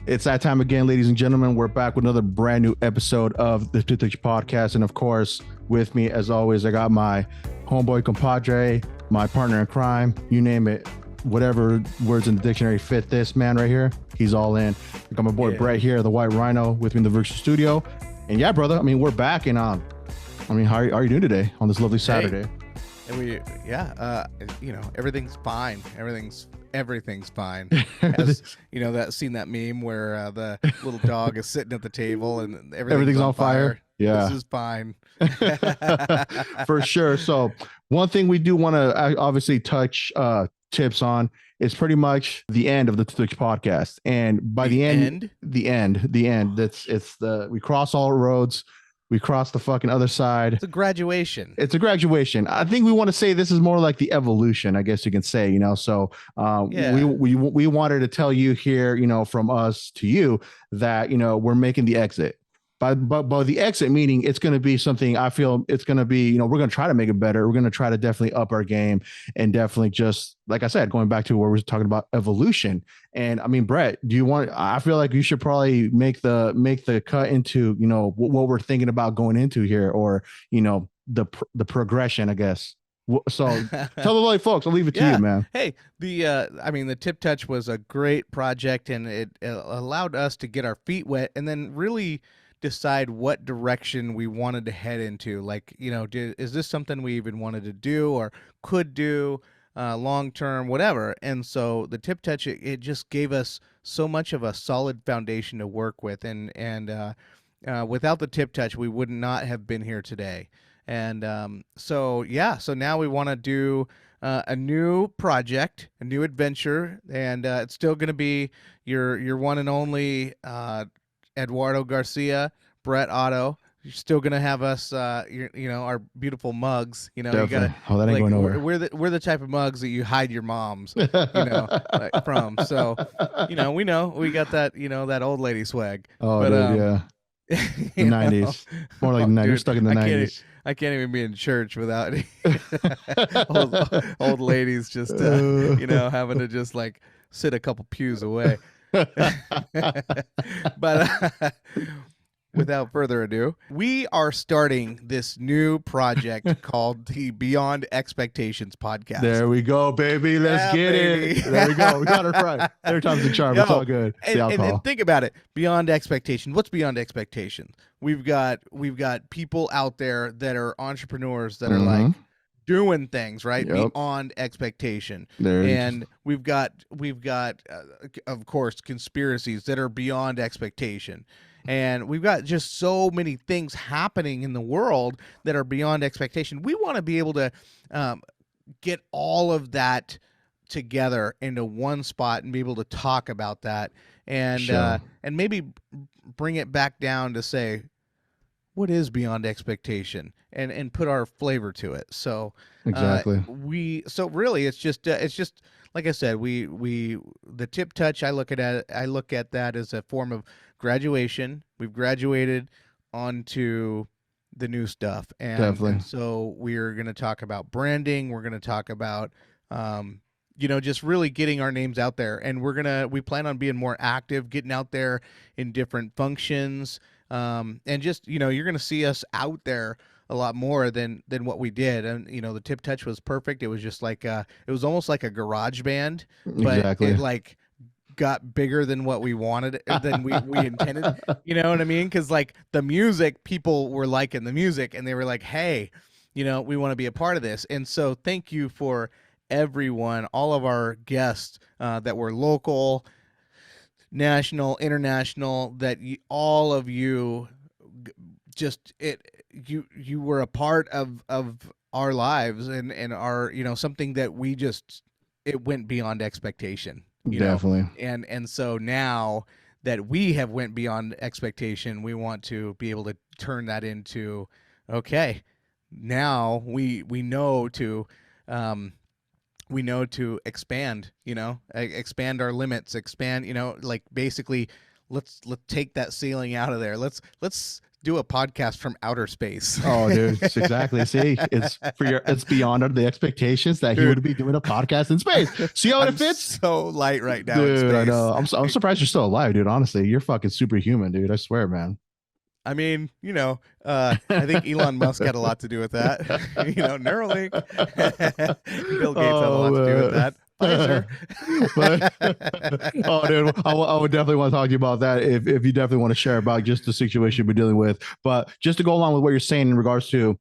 It's that time again, ladies and gentlemen. We're back with another brand new episode of the Toothpicks Podcast. And of course, with me, as always, I got my homeboy compadre, my partner in crime, you name it. Whatever words in the dictionary fit this man right here, he's all in. I got my boy Brett here, the White Rhino, with me in the virtual studio. And yeah, brother, I mean, we're back and how are you doing today on this lovely Saturday? Hey. And everything's fine. Everything's fine. As, seen that meme where the little dog is sitting at the table and everything's on fire. Yeah, this is fine. For sure. So one thing we do want to obviously touch tips on is pretty much the end of the Toothpicks Podcast, and by the end, we cross all roads. We cross the fucking other side. It's a graduation. I think we want to say this is more like the evolution, I guess you can say, So we wanted to tell you here, from us to you that, we're making the exit. But the exit meaning it's going to be something I feel it's going to be, we're going to try to make it better. We're going to try to definitely up our game and definitely just, like I said, going back to where we're talking about evolution. And I mean, Brett, I feel like you should probably make the cut into, what we're thinking about going into here, or, the progression, I guess. So tell the lovely folks, I'll leave it to you, man. Hey, the Tip Touch was a great project, and it allowed us to get our feet wet and then really decide what direction we wanted to head into. Like, is this something we even wanted to do or could do long term, whatever. And so the Tip Touch, it just gave us so much of a solid foundation to work with. And without the Tip Touch, we would not have been here today. And so now we want to do a new project, a new adventure, and it's still going to be your one and only Eduardo Garcia, Brett Otto. You're still gonna have us, our beautiful mugs. Definitely. You gotta. That ain't going nowhere. We're the type of mugs that you hide your moms, from. So, we know we got that, that old lady swag. Oh, but, dude, yeah. The 90s, more like 90s. You're stuck in the 90s. I can't even be in church without old ladies just, having to just like sit a couple pews away. But without further ado, we are starting this new project called the Beyond Expectations Podcast. There we go, baby. Let's get it. There we go. We got it right. Every time's a charm. It's all good. And think about it. Beyond expectation. What's beyond expectation? We've got people out there that are entrepreneurs that are like doing things right beyond expectation. And we've got of course conspiracies that are beyond expectation. And we've got just so many things happening in the world that are beyond expectation. We want to be able to get all of that together into one spot and be able to talk about that, and and maybe bring it back down to say, what is beyond expectation, and put our flavor to it. So exactly. Really it's just like I said, the Tip Touch, I look at that as a form of graduation. We've graduated onto the new stuff, and so we're going to talk about branding. We're going to talk about just really getting our names out there, and we plan on being more active, getting out there in different functions, and just you're going to see us out there a lot more than what we did. And the Tip Touch was perfect. It was just like it was almost like a garage band, but it like got bigger than what we wanted, than we intended. You know what I mean? Because like the music, people were liking the music, and they were like, hey, we want to be a part of this. And so thank you for everyone, all of our guests that were local, national, international, that all of you just you were a part of our lives and our something that we just, it went beyond expectation. Definitely. And so now that we have went beyond expectation, we want to be able to turn that into, okay, now we know to expand, expand our limits, expand, like basically let's take that ceiling out of there. Let's do a podcast from outer space. Oh, dude, it's exactly. See, it's beyond the expectations that he would be doing a podcast in space. See how it fits? So light right now, dude. In space. I know. I'm surprised you're still alive, dude. Honestly, you're fucking superhuman, dude. I swear, man. I mean, I think Elon Musk had a lot to do with that. Neuralink. Bill Gates had a lot to do with that. Pfizer. Oh, dude, I would definitely want to talk to you about that if you definitely want to share about just the situation you've been dealing with. But just to go along with what you're saying in regards to,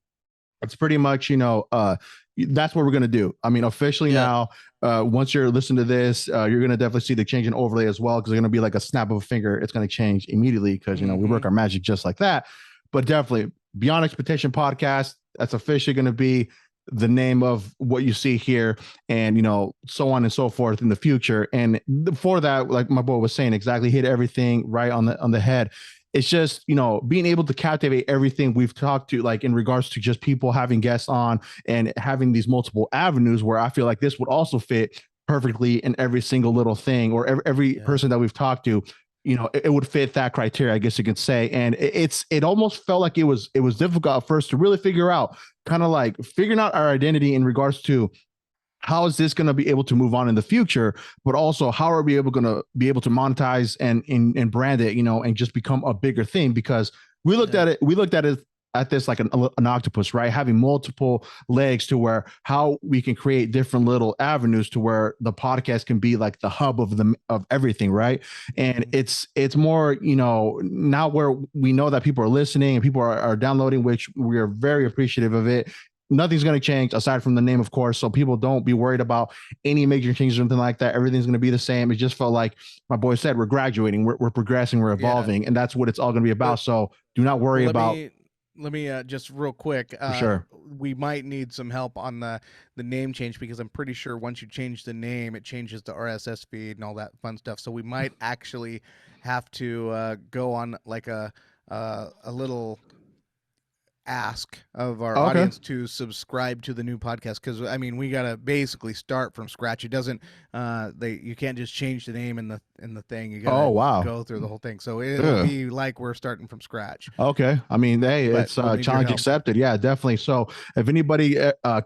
it's pretty much, that's what we're going to do. I mean, officially now, once you're listening to this, you're going to definitely see the change in overlay as well, because it's going to be like a snap of a finger. It's going to change immediately because, we work our magic just like that. But definitely, Beyond Expectation Podcast, that's officially going to be the name of what you see here, and so on and so forth in the future. And for that, like my boy was saying, exactly hit everything right on the head. It's just being able to captivate everything we've talked to, like in regards to just people having guests on and having these multiple avenues, where I feel like this would also fit perfectly in every single little thing, or every person that we've talked to. It would fit that criteria, I guess you could say. And it almost felt like it was difficult at first to really figure out, kind of like figuring out our identity in regards to how is this going to be able to move on in the future, but also how are we going to be able to monetize and brand it, and just become a bigger thing. Because we looked at this like an octopus, right? Having multiple legs, to where how we can create different little avenues to where the podcast can be like the hub of everything, right? And it's more, now where we know that people are listening and people are downloading, which we are very appreciative of it. Nothing's going to change aside from the name, of course. So people don't be worried about any major changes or anything like that. Everything's going to be the same. It just felt like my boy said, we're graduating, we're progressing, we're evolving, and that's what it's all going to be about. So do not worry about. Let me just real quick. Sure. We might need some help on the name change, because I'm pretty sure once you change the name, it changes the RSS feed and all that fun stuff. So we might actually have to go on like a little ask of our audience to subscribe to the new podcast, because I mean, we gotta basically start from scratch. It doesn't you can't just change the name in the thing. You gotta go through the whole thing, so it'll be like we're starting from scratch. Okay, I mean, hey, it's challenge accepted. Yeah, definitely. So if anybody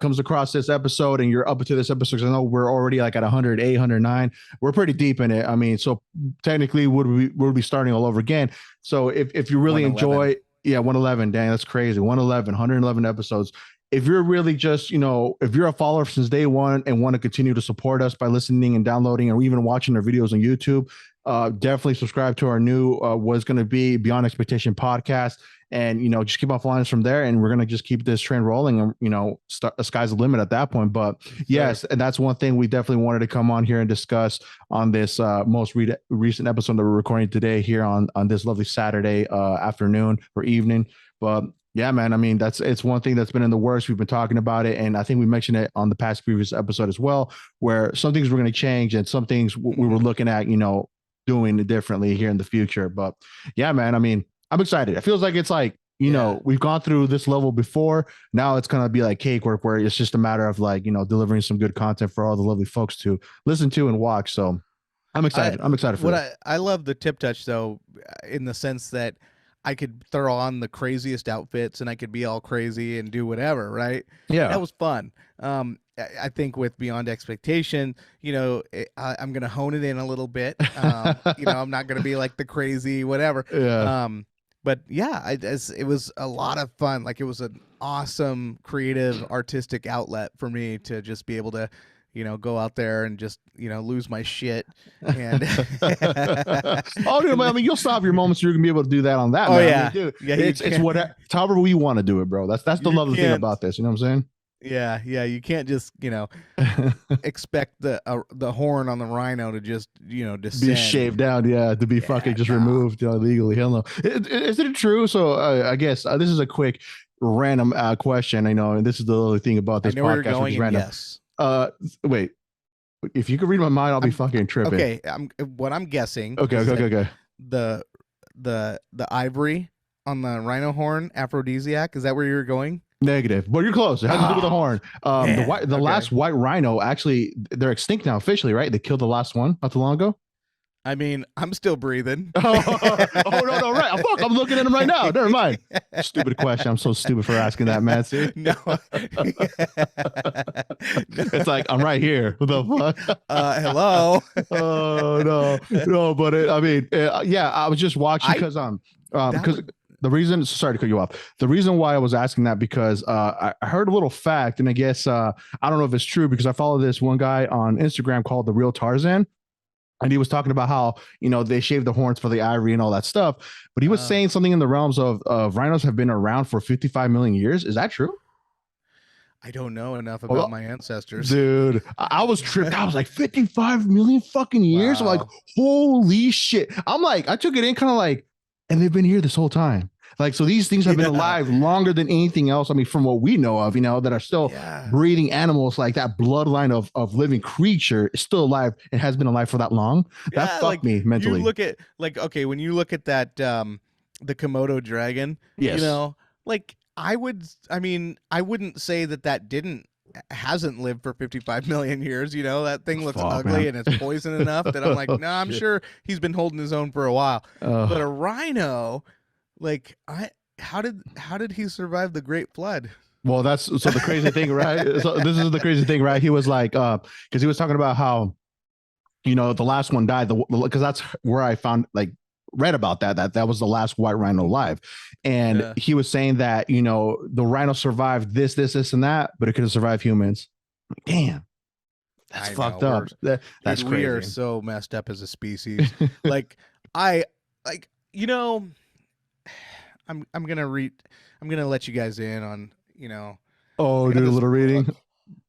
comes across this episode and you're up to this episode, because I know we're already like at 108, 109, we're pretty deep in it. I mean, so technically we'll be starting all over again. So if you really enjoy. Yeah, 111. Dang, that's crazy. 111 episodes. If you're really just, if you're a follower since day one and want to continue to support us by listening and downloading or even watching our videos on YouTube, definitely subscribe to our new what's going to be Beyond Expectation podcast. And, just keep on following us from there. And we're going to just keep this train rolling. And, the sky's the limit at that point. But yes, and that's one thing we definitely wanted to come on here and discuss on this most recent episode that we're recording today here on this lovely Saturday afternoon or evening. But yeah, man, I mean, it's one thing that's been in the works. We've been talking about it. And I think we mentioned it on the previous episode as well, where some things were going to change and some things we were looking at, doing differently here in the future. But yeah, man, I mean, I'm excited. It feels like it's like, we've gone through this level before. Now it's going to be like cake work, where it's just a matter of like, delivering some good content for all the lovely folks to listen to and watch. So I'm excited. I'm excited for that. I love the tip touch, though, in the sense that I could throw on the craziest outfits and I could be all crazy and do whatever. Right. Yeah. That was fun. I think with Beyond Expectation, I'm going to hone it in a little bit. I'm not going to be like the crazy, whatever. Yeah. But yeah, it was a lot of fun. Like, it was an awesome, creative, artistic outlet for me to just be able to, go out there and just, lose my shit. And oh, dude, I mean, you'll still have your moments. You're gonna be able to do that on that. Oh, man. yeah, I mean, dude, yeah. It's whatever, however we want to do it, bro. That's the lovely thing about this. You know what I'm saying? Yeah, you can't just expect the horn on the rhino to just descend. Be shaved down, to be fucking just removed legally. Hell no. Is it true? So I guess this is a quick random question. I know, and this is the other thing about this podcast. Where you're going, yes. Wait. If you could read my mind, I'll be fucking tripping. Okay, I'm guessing. Okay. The ivory on the rhino horn aphrodisiac. Is that where you're going? Negative, but you're close. It has to do with the horn. The last white rhino, actually, they're extinct now officially, right? They killed the last one not too long ago. I mean, I'm still breathing. No, right. Fuck, I'm I'm looking at him right now. Never mind. Stupid question. I'm so stupid for asking that, man. See? No. It's like, I'm right here. What the fuck? Hello. Oh no. But yeah, I was just watching because the reason, sorry to cut you off. The reason why I was asking that because I heard a little fact, and I guess I don't know if it's true because I follow this one guy on Instagram called The Real Tarzan. And he was talking about how, they shave the horns for the ivory and all that stuff. But he was saying something in the realms of rhinos have been around for 55 million years. Is that true? I don't know enough about my ancestors. Dude, I was tripped. I was like, 55 million fucking years? Wow. I'm like, holy shit. I'm like, I took it in kind of like, and they've been here this whole time. Like, so these things have been alive longer than anything else. I mean, from what we know of, that are still breeding animals, like that bloodline of living creature is still alive. It has been alive for that long. That fucked me mentally. You look at when you look at that, the Komodo dragon, yes. I wouldn't say that hasn't lived for 55 million years. That thing looks ugly, man. And it's poison enough that I'm like, no, I'm sure he's been holding his own for a while. But a rhino, how did he survive the Great Flood? Well, so the crazy thing, right? So this is the crazy thing, right? He was like, because he was talking about how, the last one died, because that's where I read about that was the last white rhino alive. And he was saying that, the rhino survived this, and that, but it couldn't survive humans. Like, damn. That's fucked up. That's crazy. We are so messed up as a species. I'm gonna let you guys in on, Oh, do a little reading.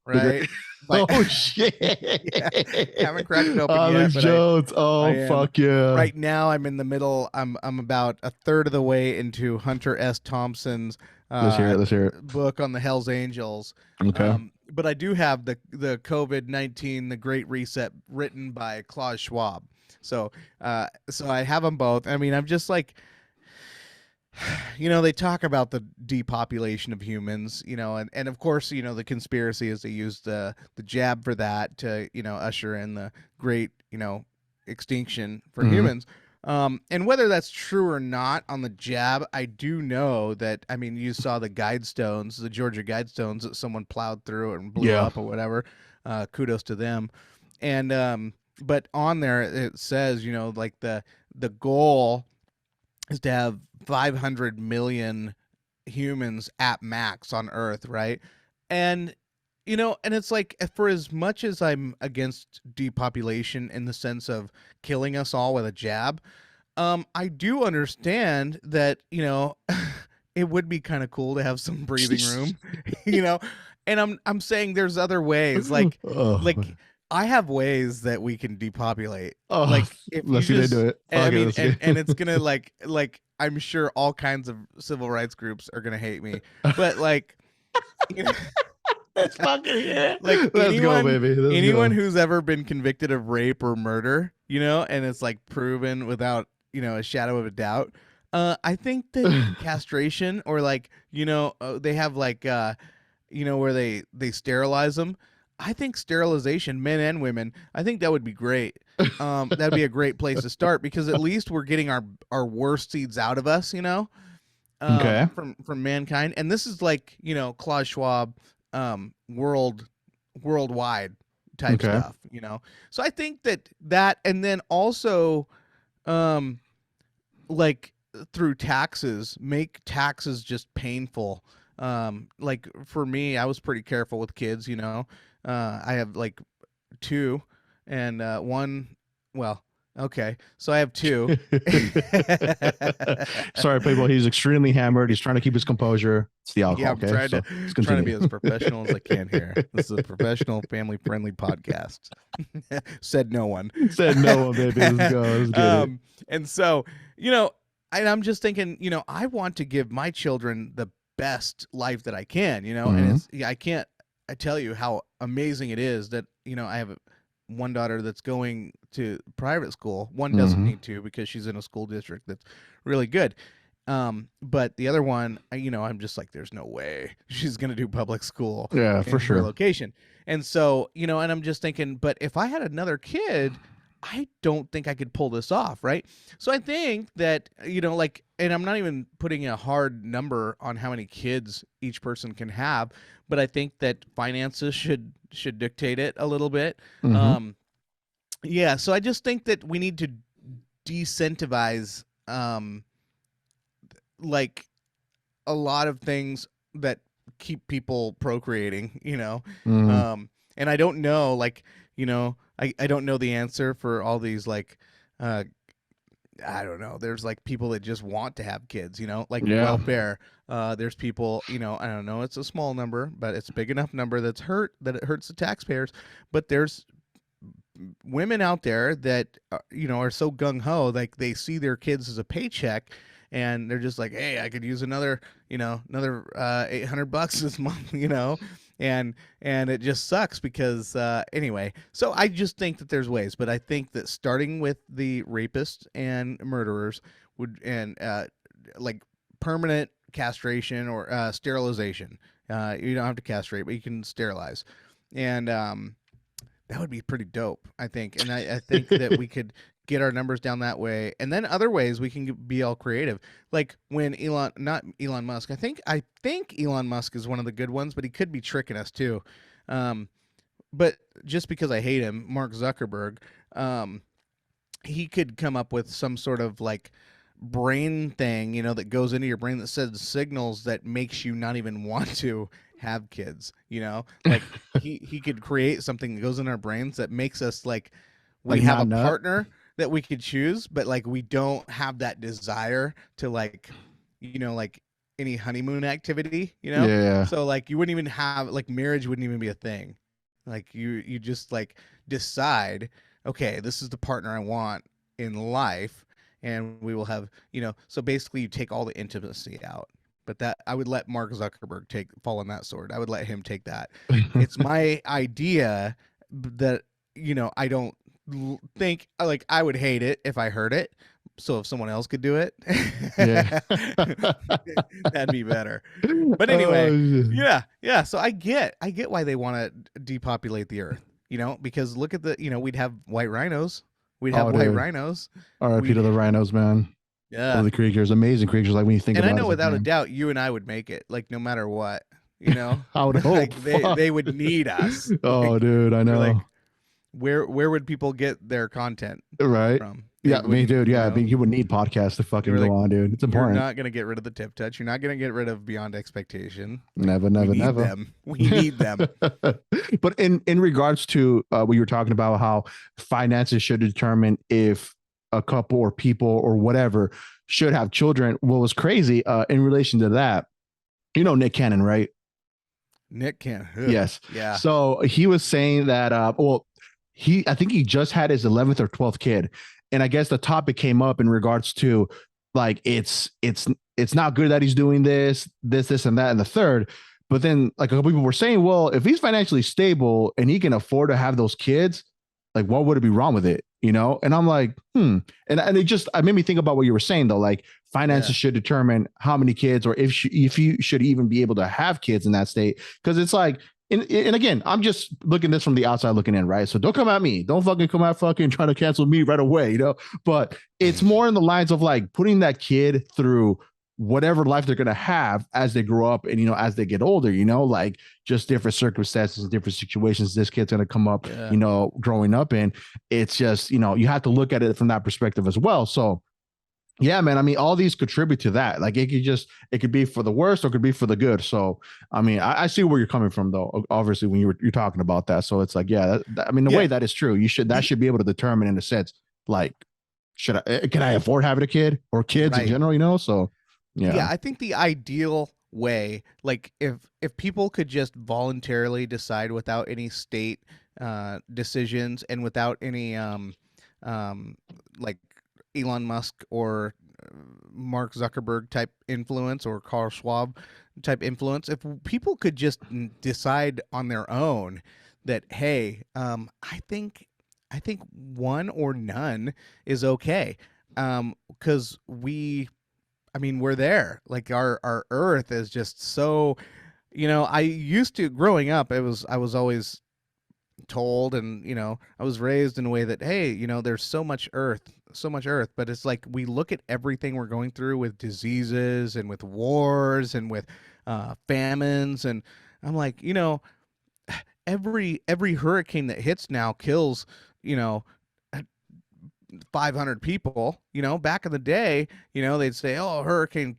Right. Oh shit. Haven't cracked it open yet. Jones. Fuck yeah. Right now I'm in the middle. I'm about a third of the way into Hunter S. Thompson's let's hear it. book on the Hells Angels. Okay. But I do have the COVID-19, the Great Reset, written by Klaus Schwab. So I have them both. I mean, I'm just like, they talk about the depopulation of humans, and of course, the conspiracy is they use the jab for that to, usher in the great, extinction for humans. And whether that's true or not on the jab, I do know that, I mean, you saw the Guidestones, the Georgia Guidestones that someone plowed through and blew up or whatever. Kudos to them. And, but on there, it says, the goal is to have 500 million humans at max on Earth, right? And and it's like, for as much as I'm against depopulation in the sense of killing us all with a jab, I do understand that it would be kind of cool to have some breathing room, and I'm saying there's other ways, like I have ways that we can depopulate. If let's see they do it. And it's gonna like I'm sure all kinds of civil rights groups are gonna hate me, but let's fucking yeah. Let's go, baby. Anyone who's ever been convicted of rape or murder, and it's proven without a shadow of a doubt. I think that castration or they have where they sterilize them. I think sterilization, men and women, I think that would be great. That'd be a great place to start because at least we're getting our worst seeds out of us, from mankind. And this is Klaus Schwab, worldwide type stuff, So I think that, and then also, through taxes, make taxes just painful. For me, I was pretty careful with kids, I have 2 and one. Well, okay, so I have 2. Sorry, people. He's extremely hammered. He's trying to keep his composure. It's the alcohol. Yeah, I'm trying to be as professional as I can here. This is a professional, family-friendly podcast. Said no one. Said no one, baby. Let's go. Let's get it. And so, and I'm just thinking, I want to give my children the best life that I can, and I tell you how amazing it is that, I have one daughter that's going to private school. One doesn't need to because she's in a school district that's really good. But the other one, I'm just like, there's no way she's going to do public school. Yeah, for sure. Location. And so, and I'm just thinking, but if I had another kid, I don't think I could pull this off, right? So I think that, like, and I'm not even putting a hard number on how many kids each person can have, but I think that finances should dictate it a little bit. Mm-hmm. Yeah, so I just think that we need to decentivize like a lot of things that keep people procreating, Mm-hmm. and I don't know, like, I don't know the answer for all these, like, uh I don't know, there's like people that just want to have kids, like Yeah. welfare. There's people, I don't know, it's a small number, but it's a big enough number that it hurts the taxpayers. But there's women out there that are so gung-ho, like they see their kids as a paycheck, and they're just like, hey, I could use another $800 this month, and it just sucks because anyway. So I just think that there's ways, but I think that starting with the rapists and murderers would, and like permanent castration or sterilization. You don't have to castrate, but you can sterilize, and that would be pretty dope, I think. And I think that we could get our numbers down that way. And then other ways we can be all creative. Like when not Elon Musk, I think Elon Musk is one of the good ones, but he could be tricking us too. But just because I hate him, Mark Zuckerberg, he could come up with some sort of like brain thing, that goes into your brain that sends signals that makes you not even want to have kids, like he could create something that goes in our brains that makes us like we Like have not a nut. partner that we could choose, but like we don't have that desire to like, like any honeymoon activity, Yeah. so like you wouldn't even have, like, marriage wouldn't even be a thing. Like you just like decide, okay, this is the partner I want in life, and we will have, so basically you take all the intimacy out. But that I would let Mark Zuckerberg fall on that sword. I would let him take that. It's my idea that, I don't think, like, I would hate it if I heard it. So if someone else could do it, Yeah. that'd be better. But Oh, anyway, shit. yeah. So I get why they want to depopulate the earth. Because look at we'd have white rhinos. We'd have Oh, white dude. rhinos. R.I.P. We'd to the rhinos, man. Yeah. Lovely creatures, amazing creatures. Like when you think And I about it, know it's like, without a man, doubt you and I would make it, like, no matter what, I would hope. like they Fuck. would need us. Oh, Like, dude, I we're like, know. where would people get their content Right? from? They Yeah, I mean, wouldn't, dude, yeah, I mean, you would need podcasts to they fucking were go like, on, dude. It's you're important. not gonna get rid of the tip touch. You're not gonna get rid of beyond expectation. Like, Never, we never, need never. them. We need them. But in regards to what you were talking about, how finances should determine if a couple or people or whatever should have children. What was crazy in relation to that, Nick Cannon, right? Nick can. Ugh. Yes. Yeah. So he was saying that, well, I think he just had his 11th or 12th kid. And I guess the topic came up in regards to like, it's not good that he's doing this, and that, and the third. But then like a couple people were saying, well, if he's financially stable and he can afford to have those kids, like what would it be wrong with it? And I'm like, and I made me think about what you were saying though. Like finances Yeah. should determine how many kids, or if you should even be able to have kids in that state. Because it's like, and again, I'm just looking at this from the outside looking in, right? So don't come at me. Don't fucking come out fucking trying to cancel me right away, But it's more in the lines of like putting that kid through whatever life they're going to have as they grow up and, as they get older, like just different circumstances, different situations this kid's going to come up, Yeah. growing up in. It's just, you have to look at it from that perspective as well. So, yeah, man. I mean, all these contribute to that. Like it could be for the worst or it could be for the good. So, I mean, I see where you're coming from though. Obviously, when you're talking about that. So it's like, yeah, I mean, the Yeah. way that is true, that should be able to determine in a sense, like, can I afford having a kid or kids in Right. general, So, yeah. I think the ideal way, like if people could just voluntarily decide without any state decisions and without any like Elon Musk or Mark Zuckerberg type influence or Carl Schwab type influence, if people could just decide on their own that, hey, I think one or none is okay, because we're there. Like our earth is just so, I used to, growing up, I was always told, and I was raised in a way that, hey, there's so much earth, but it's like we look at everything we're going through with diseases and with wars and with famines, and I'm like, every hurricane that hits now kills, you know 500 people. Back in the day, they'd say, oh, a hurricane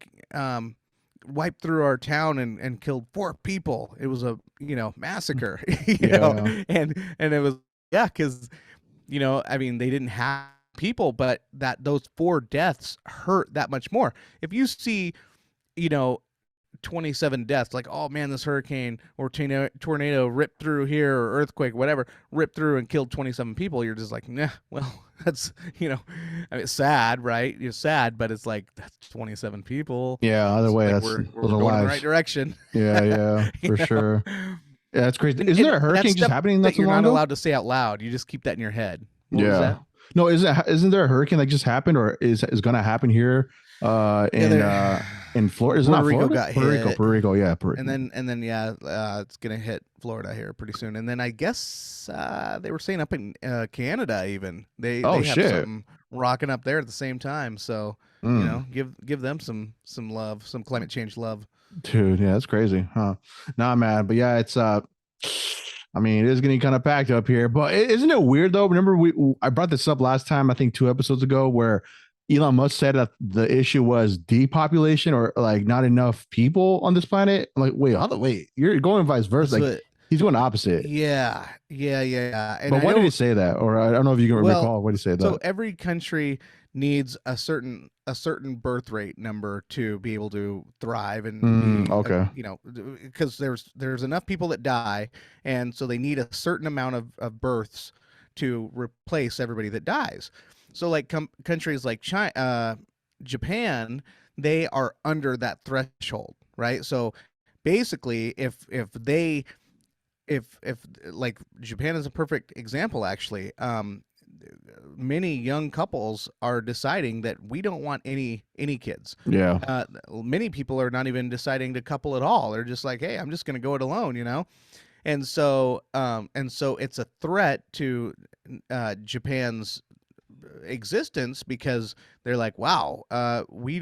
wiped through our town and killed 4 people. It was a massacre. And it was, yeah, because I mean, they didn't have people, but those 4 deaths hurt that much more. If you see, you know 27 deaths, like, oh man, this hurricane or tornado ripped through here, or earthquake, whatever, ripped through and killed 27 people, you're just like, nah, well, that's, I mean, it's sad, right? You're sad, but it's like, that's 27 people. Yeah, either way, like that's we're those are going in the lives. right direction. Yeah, for sure. Yeah, that's crazy. And, Isn't there a hurricane just happening not that too you're long not ago? allowed to say out loud. You just keep that in your head. What was Yeah. that? No, isn't there a hurricane that just happened, or is going to happen here in Florida? Is it Puerto not Rico Florida? got Puerto Rico, hit. Puerto Rico, yeah. Puerto And Rico. then yeah, it's gonna hit Florida here pretty soon. And then I guess they were saying up in Canada, even Oh they have shit. something rocking up there at the same time. So Mm. give them some love, some climate change love. Dude, yeah, that's crazy, huh? Nah, man, but yeah, it's I mean, it is getting kind of packed up here, but isn't it weird though? Remember, I brought this up last time, I think 2 episodes ago, where Elon Musk said that the issue was depopulation, or like not enough people on this planet. I'm like, wait, you're going vice versa. Like he's going opposite. Yeah. And But why did he say that? Or I don't know if you can recall why did he say that. So every country needs a certain birth rate number to be able to thrive and be, okay. because there's enough people that die, and so they need a certain amount of births to replace everybody that dies. So like countries like China, Japan, they are under that threshold, right? So basically, if like Japan is a perfect example, actually. Many young couples are deciding that we don't want any kids. Yeah. Many people are not even deciding to couple at all. They're just like, hey, I'm just going to go it alone, And so it's a threat to Japan's existence, because they're like, wow, we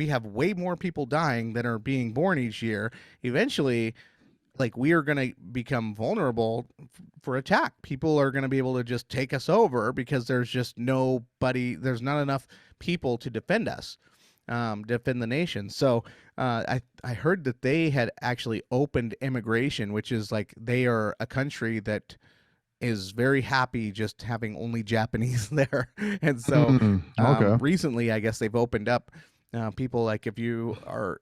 have way more people dying than are being born each year. Eventually, like, we are going to become vulnerable for attack. People are going to be able to just take us over, because there's not enough people to defend us, defend the nation. So I heard that they had actually opened immigration, which is like, they are a country that is very happy just having only Japanese there. And so okay. recently, I guess they've opened up people, like, if you are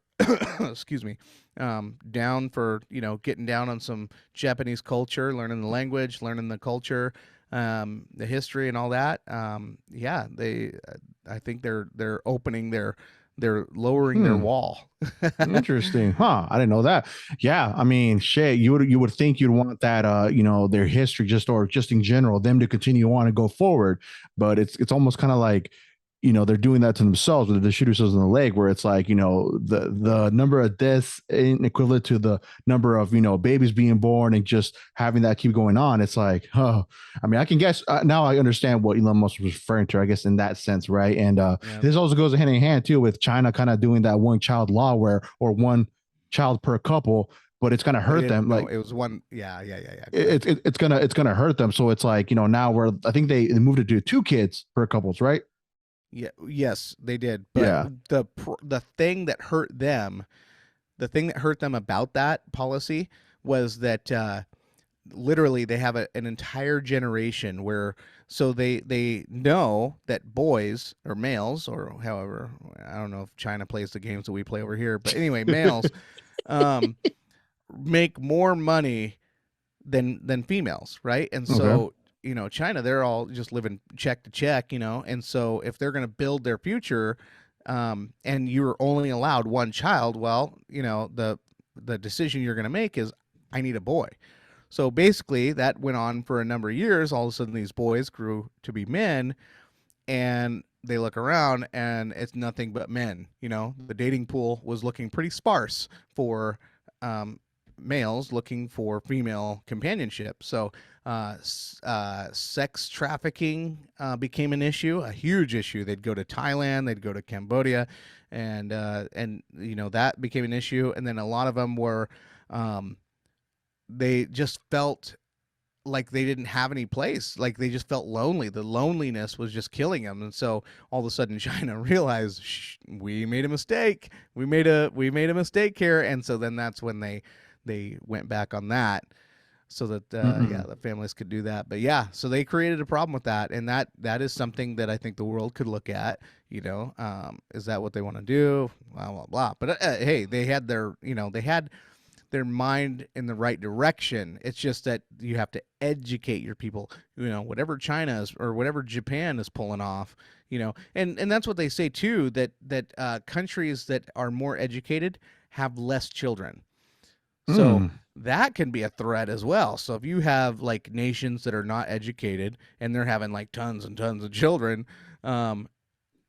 excuse me, down for getting down on some Japanese culture, learning the language, learning the culture, the history, and all that. Yeah, I think they're opening they're lowering their wall. Interesting, huh? I didn't know that. Yeah, I mean, shit, you would think you'd want that, their history, or just in general, them to continue on and go forward, but it's almost kind of like, they're doing that to themselves, with the shoot themselves in the leg, where it's like, the number of deaths ain't equivalent to the number of, babies being born, and just having that keep going on. It's like, I mean, I can guess now I understand what Elon Musk was referring to, I guess, in that sense, right? And this also goes hand in hand too with China kind of doing that one child law, or one child per couple, but it's gonna hurt them. Like, it was one. Yeah. It's gonna hurt them. So it's like, now I think they moved it to 2 kids per couples, right? Yeah. Yes, they did. But the thing that hurt them, about that policy, was that literally they have an entire generation where, so they know that boys, or males, or however, I don't know if China plays the games that we play over here, but anyway, males make more money than females, right? And so Okay. China, they're all just living check to check, and so if they're going to build their future, and you're only allowed one child, well, the decision you're going to make is, I need a boy. So basically, that went on for a number of years. All of a sudden, these boys grew to be men, and they look around, and it's nothing but men. The dating pool was looking pretty sparse for males looking for female companionship. So sex trafficking became an issue, a huge issue. They'd go to Thailand, they'd go to Cambodia, and that became an issue. And then a lot of them were, they just felt like they didn't have any place. Like they just felt lonely. The loneliness was just killing them. And so all of a sudden China realized, we made a mistake. We made a mistake here. And so then that's when they went back on that, so that the families could do that. But yeah, so they created a problem with that, and that is something that I think the world could look at. Is that what they want to do? Blah blah blah. But hey, they had their mind in the right direction. It's just that you have to educate your people. Whatever China is or whatever Japan is pulling off. And that's what they say too. That countries that are more educated have less children. So that can be a threat as well. So if you have like nations that are not educated and they're having like tons and tons of children,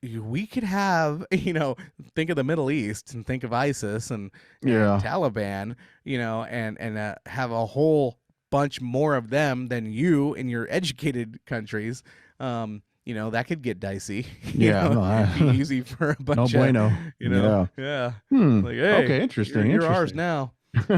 we could have, think of the Middle East and think of ISIS and Taliban, and have a whole bunch more of them than you in your educated countries. That could get dicey. It'd be easy for a bunch no bueno. Yeah. Like, hey, okay, interesting. You're ours now.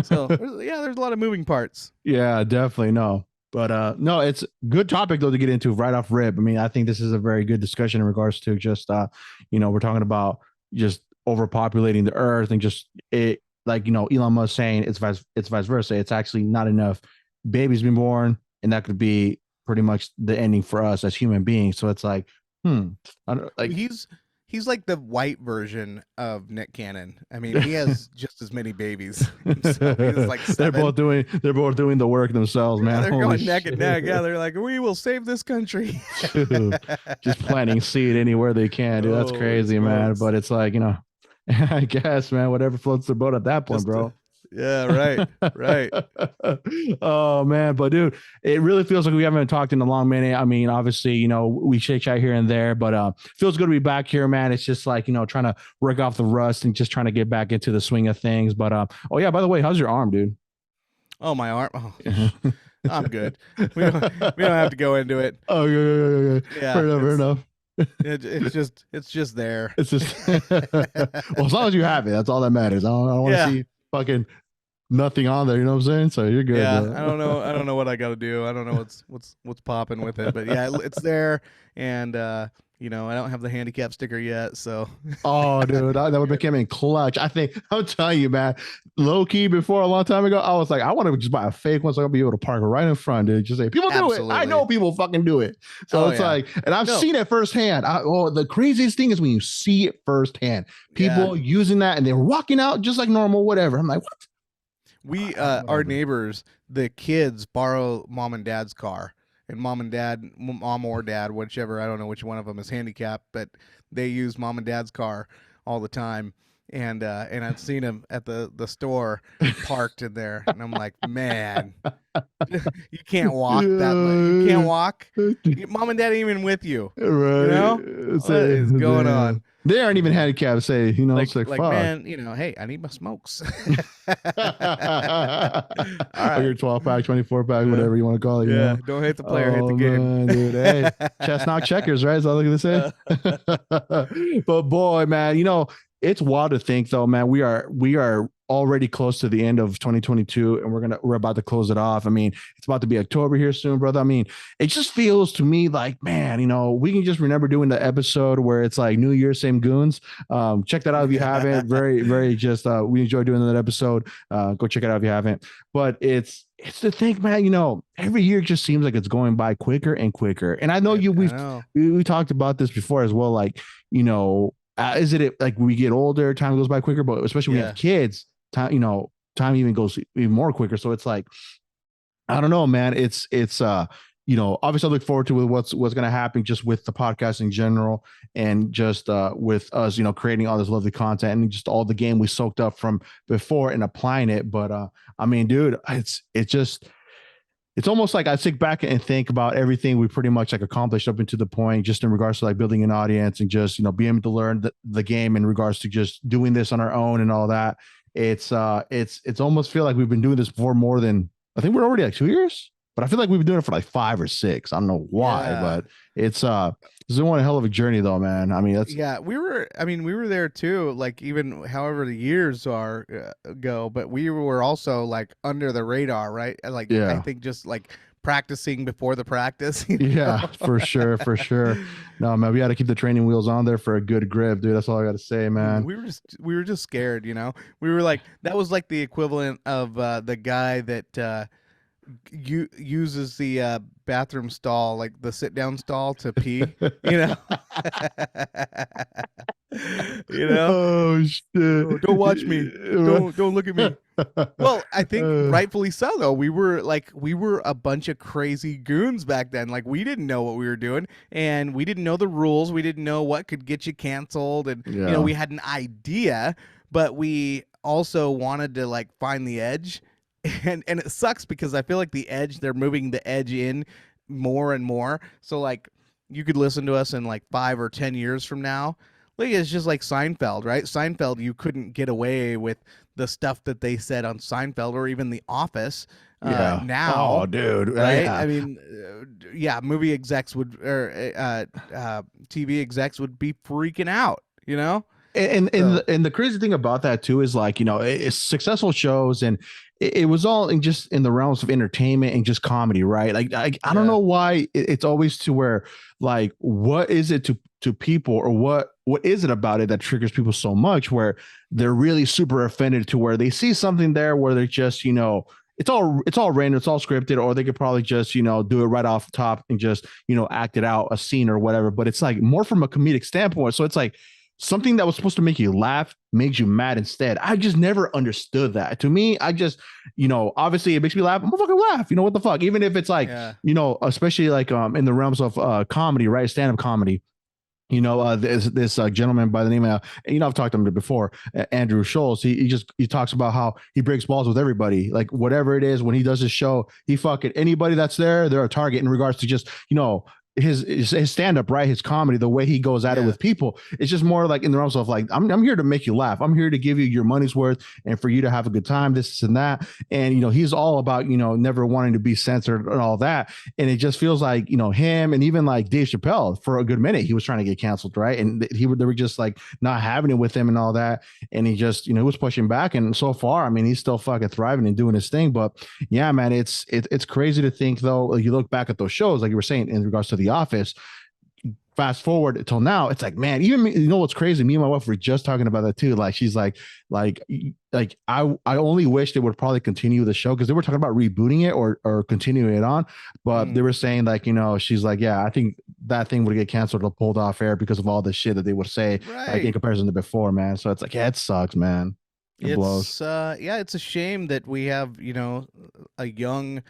So there's a lot of moving parts. Yeah, definitely. No, but no, it's a good topic though to get into right off rip. I mean, I think this is a very good discussion in regards to just we're talking about just overpopulating the earth and just it, like, Elon Musk saying it's vice versa. It's actually not enough babies being born, and that could be pretty much the ending for us as human beings. So it's like, I don't, like He's like the white version of Nick Cannon. I mean, he has just as many babies himself. He's like 7. They're both doing the work themselves, man. They're going neck and neck. Yeah, they're like, we will save this country. Just planting seed anywhere they can, dude. That's crazy, man. But it's like, I guess, man, whatever floats their boat at that point, bro. Yeah, right. Oh man, but dude, it really feels like we haven't talked in a long minute. I mean, obviously, we shake chat here and there, but feels good to be back here, man. It's just like, trying to work off the rust and just trying to get back into the swing of things. But oh yeah, by the way, how's your arm, dude? Oh, my arm. Oh, I'm good. We don't have to go into it. Oh yeah. Fair enough. It's just there. It's just well, as long as you have it, that's all that matters. I don't want to see fucking nothing on there, you know what I'm saying? So you're good. Yeah, bro. I don't know what I got to do. I don't know what's popping with it, but yeah, it's there, and I don't have the handicap sticker yet, so. Oh, dude, that would become in clutch. I think I'm telling you, man. Low key, before a long time ago, I was like, I want to just buy a fake one so I'll be able to park right in front, dude. Just say people do it. I know people fucking do it. So it's like, and I've seen it firsthand. The craziest thing is when you see it firsthand. People using that and they're walking out just like normal, whatever. I'm like, what? We our neighbors, the kids borrow mom and dad's car, and mom or dad, whichever, I don't know which one of them is handicapped, but they use mom and dad's car all the time. And I've seen them at the store parked in there, and I'm like, man, you can't walk that much. You can't walk. Mom and dad ain't even with you. Right. What is going on? They aren't even handicapped. Say, it's like fuck. Man, hey, I need my smokes. All right. Your 12-pack, 24-pack, whatever you want to call it. Yeah, don't hate the player, hit the game. Man, dude. Hey, chest knock checkers, right? Is that what I'm gonna say? But boy, man, it's wild to think though, man. We are already close to the end of 2022, and we're about to close it off. I mean, it's about to be October here soon, brother. I mean, it just feels to me like, man, we can just remember doing the episode where it's like New Year, same goons. Check that out if you haven't. Very, very just we enjoy doing that episode. Go check it out if you haven't. But it's to think, man, every year just seems like it's going by quicker and quicker. And I know we talked about this before as well. Like, is it like we get older, time goes by quicker, but especially when we have kids, time even goes even more quicker. So it's like, I don't know, man. It's obviously I look forward to what's going to happen just with the podcast in general, and just with us, creating all this lovely content and just all the game we soaked up from before and applying it. But I mean, dude, it's almost like I sit back and think about everything we pretty much like accomplished up into the point, just in regards to like building an audience and just, being able to learn the game in regards to just doing this on our own and all that. It's almost feel like we've been doing this for more than, I think we're already like 2 years, but I feel like we've been doing it for like 5 or 6. I don't know why, Yeah. but it's been one hell of a journey though, man. I mean, that's Yeah, we were there too, like even however the years are go, but we were also like under the radar, right? Like I yeah. think just like practicing before the practice, you Yeah, know? for sure, for sure. No, man, we got to keep the training wheels on there for a good grip, dude. That's all I got to say, man. We were just scared, you know. We were like that was like the equivalent of the guy that uses the bathroom stall, like the sit down stall to pee, you know. You know, Oh shit. oh, don't watch me, don't look at me. Well, I think rightfully so though. We were a bunch of crazy goons back then. Like we didn't know what we were doing and we didn't know the rules. We didn't know what could get you canceled and you know, yeah. we had an idea, but we also wanted to like find the edge. And it sucks because I feel like the edge, they're moving the edge in more and more. So like you could listen to us in like 5 or 10 years from now. Like it's just like Seinfeld, right? Seinfeld, you couldn't get away with the stuff that they said on Seinfeld or even The Office. Yeah. Oh, Now, dude. right? Yeah. I mean, yeah, movie execs would or TV execs would be freaking out, you know. So And the crazy thing about that too is like, it's successful shows, and it was all in just in the realms of entertainment and just comedy, right? Like I don't yeah, know why it's always to where, like, what is it to people, or what is it about it that triggers people so much where they're really super offended to where they see something there where they're just, it's all random, it's all scripted, or they could probably just, do it right off the top and just, act it out, a scene or whatever. But it's like more from a comedic standpoint. So it's like something that was supposed to make you laugh makes you mad instead. I just never understood that. To me, I just, obviously it makes me laugh. I'm gonna fucking laugh. What the fuck? Even if it's like, yeah, especially like in the realms of comedy, right? Stand-up comedy. This gentleman by the name of, I've talked to him before, Andrew Schultz. He talks about how he breaks balls with everybody, like whatever it is. When he does his show, he fucking anybody that's there, they're a target in regards to just, his stand-up, right? His comedy, the way he goes at it yeah. with people. It's just more like in the realms of like, I'm here to make you laugh. I'm here to give you your money's worth and for you to have a good time, this and that. And he's all about, never wanting to be censored and all that. And it just feels like, him, and even like Dave Chappelle for a good minute, he was trying to get canceled, right? And they were just like not having it with him and all that. And he just, he was pushing back. And so far, I mean, he's still fucking thriving and doing his thing. But yeah, man, it's crazy to think though, like, you look back at those shows, like you were saying, in regards to The Office, fast forward until now, it's like, man, even me, what's crazy, me and my wife were just talking about that too. Like she's like I only wish they would probably continue the show, because they were talking about rebooting it or continuing it on, but they were saying like, she's like, yeah, I think that thing would get canceled or pulled off air because of all the shit that they would say, like in Right. comparison to before, man. So it's like, yeah, it sucks, man. It blows. It's yeah, it's a shame that we have, you know, a young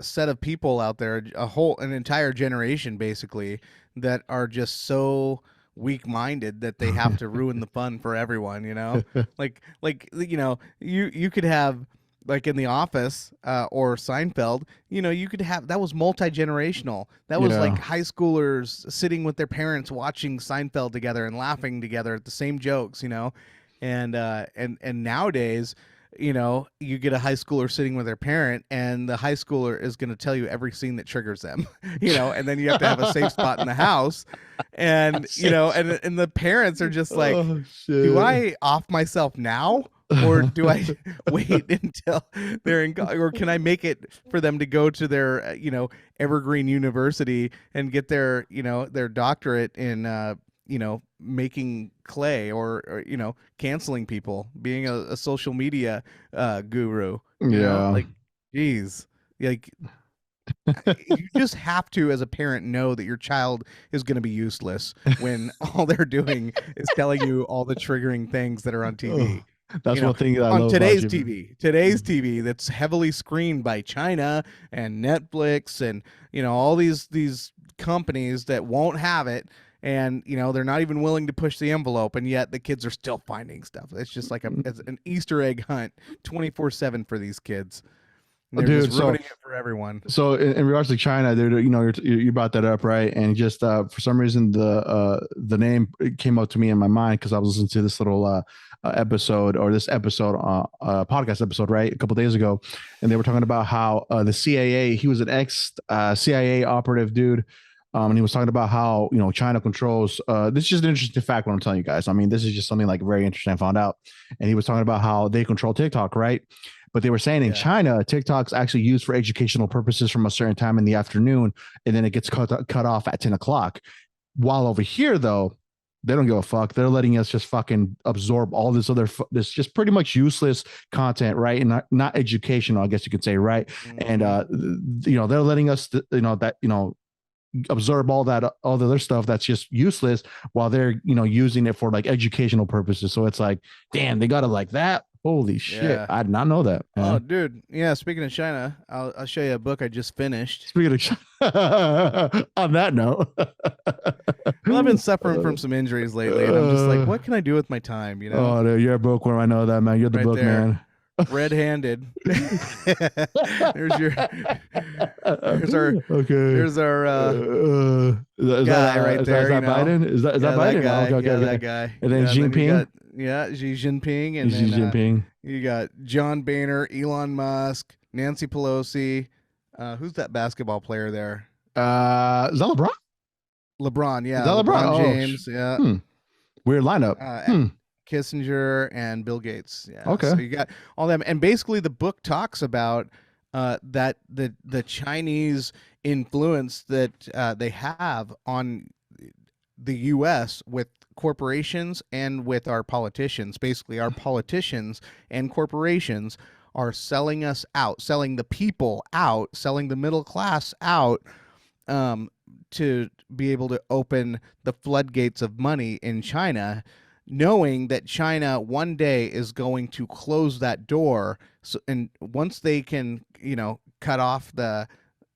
set of people out there, an entire generation basically, that are just so weak-minded that they have to ruin the fun for everyone, you know? Like you know, you could have like in The Office or Seinfeld, you know, you could have that was multi-generational. That was like Yeah. high schoolers sitting with their parents watching Seinfeld together and laughing together at the same jokes, you know? And nowadays, you know, you get a high schooler sitting with their parent, and the high schooler is going to tell you every scene that triggers them, you know, and then you have to have a safe spot in the house, and you know, and the parents are just like, Oh do shit. I off myself now? Or do I wait until they're in, or can I make it for them to go to their, you know, evergreen university and get their, you know, their doctorate in, you know, making clay, or you know, canceling people, being a social media guru, you know, Yeah. like, geez, like you just have to, as a parent, know that your child is going to be useless when all they're doing is telling you all the triggering things that are on Oh, TV. that's You know, one thing that I on love about you, man. today's TV that's heavily screened by China and Netflix and, you know, all these companies that won't have it, and you know, they're not even willing to push the envelope, and yet the kids are still finding stuff. It's just like it's an Easter egg hunt 24/7 for these kids. And they're Dude, just ruining it for everyone. So in regards to China, there, you know, you brought that up, right? And just for some reason, the name came up to me in my mind because I was listening to this little episode or this episode, podcast episode, right, a couple days ago, and they were talking about how the CIA, he was an ex CIA operative dude. And he was talking about how, you know, China controls. This is just an interesting fact. What I'm telling you guys. I mean, this is just something like very interesting I found out. And he was talking about how they control TikTok, right? But they were saying in China, TikTok's actually used for educational purposes from a certain time in the afternoon, and then it gets cut off at 10 o'clock. While over here, though, they don't give a fuck. They're letting us just fucking absorb all this this just pretty much useless content, right? And not educational, I guess you could say, right? Mm-hmm. And you know, they're letting us, you know, that, you know, absorb all the other stuff that's just useless while they're, you know, using it for like educational purposes. So it's like, damn, they got it like that. Holy shit. I did not know that, man. Oh, dude. Yeah. Speaking of China, I'll show you a book I just finished. Speaking of China, on that note. Well, I've been suffering from some injuries lately, and I'm just like, what can I do with my time? You know? Oh, dude, you're a bookworm. I know that, man. You're the right book, there. Man. Red-handed. There's our guy right there. Is that Biden? Is that Biden? That guy. Okay. That guy. And then Xi Jinping. Xi Jinping, and Xi Jinping. You got John Boehner, Elon Musk, Nancy Pelosi. Who's that basketball player there? Is that LeBron? LeBron, yeah. Is that LeBron? James, yeah. Weird lineup. Kissinger and Bill Gates. Yeah. Okay. So you got all them, and basically the book talks about that the Chinese influence that they have on the U.S. with corporations and with our politicians. Basically, our politicians and corporations are selling us out, selling the people out, selling the middle class out, to be able to open the floodgates of money in China, knowing that China one day is going to close that door. So, and once they can, you know, cut off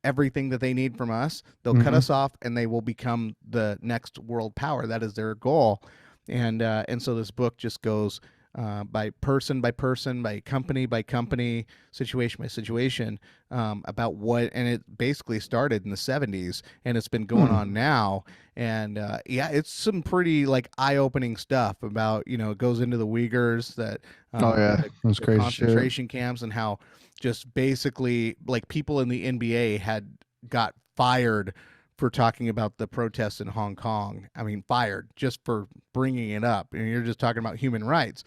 everything that they need from us, they'll cut us off, and they will become the next world power. That is their goal. And so this book just goes by person, by company, situation by situation, about what, and it basically started in the 70s, and it's been going on now. And it's some pretty like eye-opening stuff about, you know, it goes into the Uyghurs, that that's crazy concentration shit. camps, and how just basically like people in the NBA got fired for talking about the protests in Hong Kong. I mean, fired just for bringing it up. And you're just talking about human rights.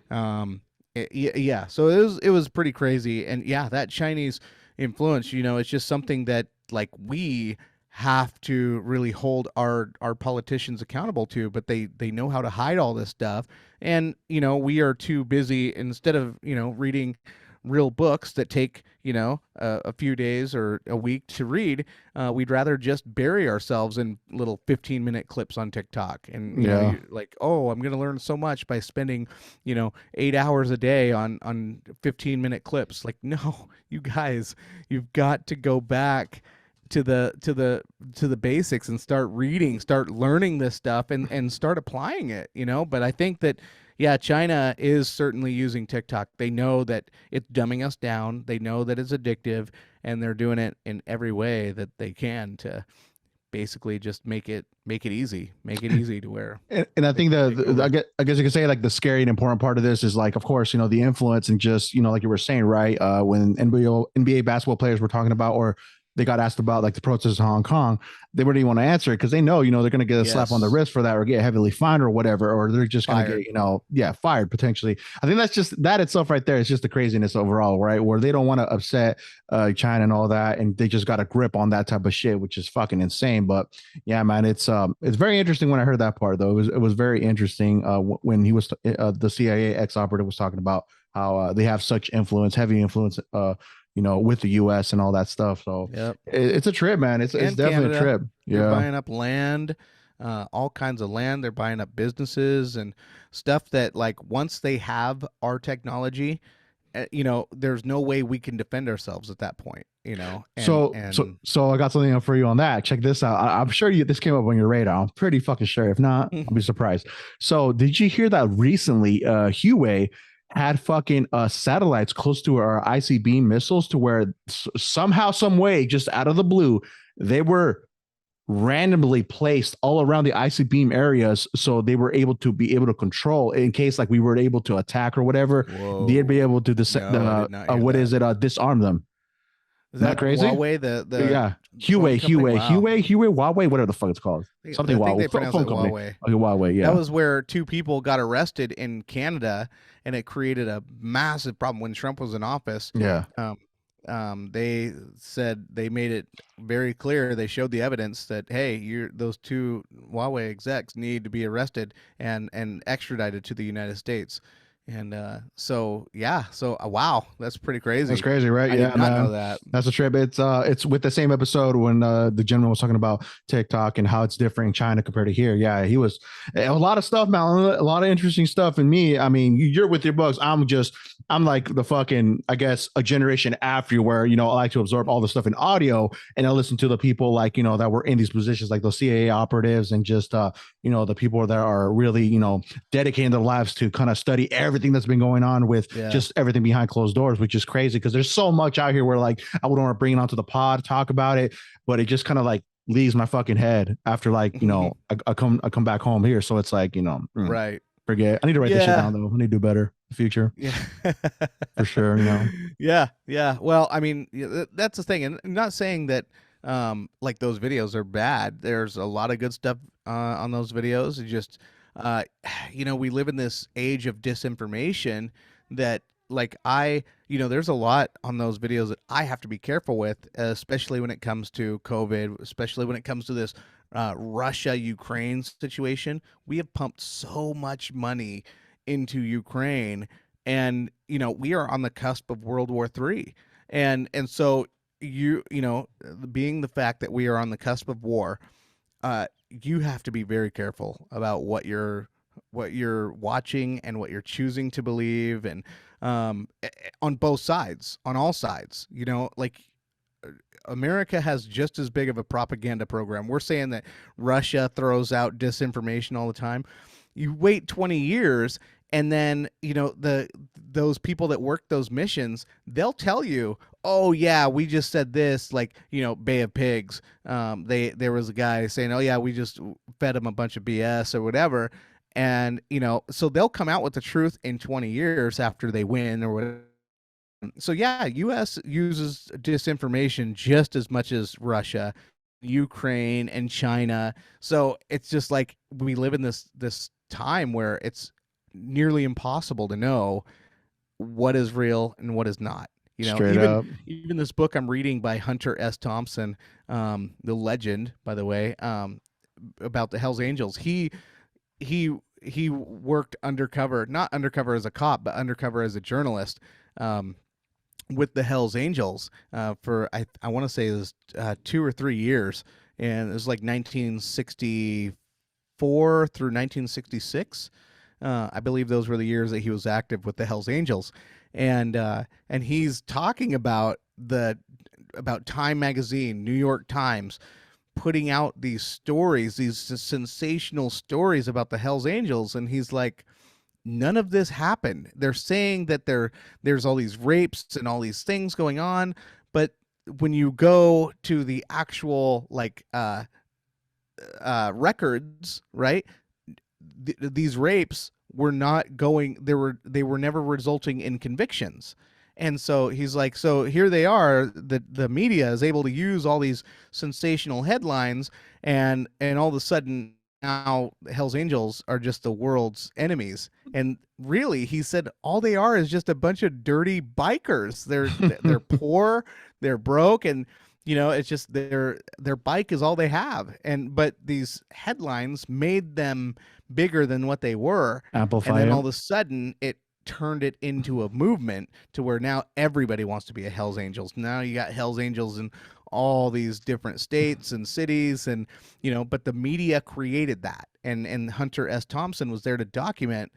So it was pretty crazy. And yeah, that Chinese influence, you know, it's just something that like we have to really hold our politicians accountable to, but they know how to hide all this stuff. And, you know, we are too busy, instead of, you know, reading real books that take, you know, a few days or a week to read, we'd rather just bury ourselves in little 15-minute clips on TikTok. And you know, like, oh, I'm gonna learn so much by spending, you know, 8 hours a day on 15-minute clips. Like, no, you guys, you've got to go back to the basics and start reading, start learning this stuff, and start applying it, you know. But I think that, yeah, China is certainly using TikTok. They know that it's dumbing us down. They know that it's addictive, and they're doing it in every way that they can to basically just make it easy to wear. And I think I guess you could say like the scary and important part of this is like, of course, you know, the influence, and just, you know, like you were saying, right? When NBA basketball players were talking about, or they got asked about like the protests in Hong Kong, they wouldn't even want to answer it because they know, you know, they're going to get a slap on the wrist for that, or get heavily fined or whatever, or they're just going to get, you know, fired potentially. I think that's just that itself right there. It's just the craziness overall, right? Where they don't want to upset China and all that, and they just got a grip on that type of shit, which is fucking insane. But yeah, man, it's very interesting when I heard that part though. It was very interesting when he was the CIA ex-operative was talking about how they have such influence, heavy influence, you know, with the U.S. and all that stuff. So it's a trip, man. It's definitely Canada, a trip. Yeah. They're buying up land, all kinds of land. They're buying up businesses and stuff that, like, once they have our technology, you know, there's no way we can defend ourselves at that point, you know. So I got something for you on that. Check this out. I'm sure this came up on your radar. I'm pretty fucking sure. If not, I'll be surprised. So did you hear that recently Huawei had fucking satellites close to our ICBM missiles to where somehow, some way, just out of the blue, they were randomly placed all around the ICBM areas, so they were able to control in case like we were able to attack or whatever. Whoa. They'd be able to disarm them. Is that crazy? Huawei? Yeah, Huawei, whatever the fuck it's called. Something I think Huawei. they pronounce it company. Huawei. Okay, Huawei, yeah. That was where 2 people got arrested in Canada, and it created a massive problem when Trump was in office. Yeah. They said they made it very clear. They showed the evidence that, hey, those 2 Huawei execs need to be arrested and extradited to the United States. And wow, that's pretty crazy. That's crazy, right? I did not know that. That's a trip. It's with the same episode when the general was talking about TikTok and how it's different in China compared to here. Yeah, he was a lot of stuff, man. A lot of interesting stuff. And me, I mean, you're with your books. I'm like the fucking, I guess, a generation after you, where I like to absorb all the stuff in audio, and I listen to the people like that were in these positions, like those CIA operatives, and just the people that are really dedicating their lives to kind of study everything that's been going on with just everything behind closed doors, which is crazy because there's so much out here where like I would want to bring it onto the pod, talk about it, but it just kind of like leaves my fucking head after like I come back home here, so it's like right. Forget. I need to write this shit down though. I need to do better in the future. Yeah, for sure. Yeah. Well, I mean, that's the thing, and I'm not saying that like those videos are bad. There's a lot of good stuff on those videos. It just we live in this age of disinformation that like there's a lot on those videos that I have to be careful with, especially when it comes to COVID, especially when it comes to this Russia-Ukraine situation. We have pumped so much money into Ukraine, and we are on the cusp of World War III, and so being the fact that we are on the cusp of war, you have to be very careful about what you're watching and what you're choosing to believe, and on both sides, on all sides. Like America has just as big of a propaganda program. We're saying that Russia throws out disinformation all the time. You wait 20 years, and then those people that work those missions, they'll tell you, oh yeah, we just said this, like Bay of Pigs. There was a guy saying, oh yeah, we just fed him a bunch of BS or whatever, and so they'll come out with the truth in 20 years after they win or whatever. So yeah, U.S. uses disinformation just as much as Russia, Ukraine, and China. So it's just like we live in this time where it's nearly impossible to know what is real and what is not. Even this book I'm reading by Hunter S. Thompson, the legend, by the way, about the Hells Angels. He worked undercover, not undercover as a cop, but undercover as a journalist, with the Hells Angels for I want to say it was 2 or 3 years, and it was like 1964 through 1966. I believe those were the years that he was active with the Hells Angels, and he's talking about Time Magazine, New York Times, putting out these stories, these sensational stories about the Hells Angels, and he's like, none of this happened. They're saying that there's all these rapes and all these things going on, but when you go to the actual records, right? These rapes were not going. They were never resulting in convictions. And so he's like, so here they are. The media is able to use all these sensational headlines, and all of a sudden now Hell's Angels are just the world's enemies. And really, he said, all they are is just a bunch of dirty bikers. They're poor, they're broke, and it's just their bike is all they have. But these headlines made them bigger than what they were. Amplify and then it. All of a sudden it turned it into a movement to where now everybody wants to be a Hell's Angels. Now you got Hell's Angels in all these different states and cities, and but the media created that, and Hunter S. Thompson was there to document,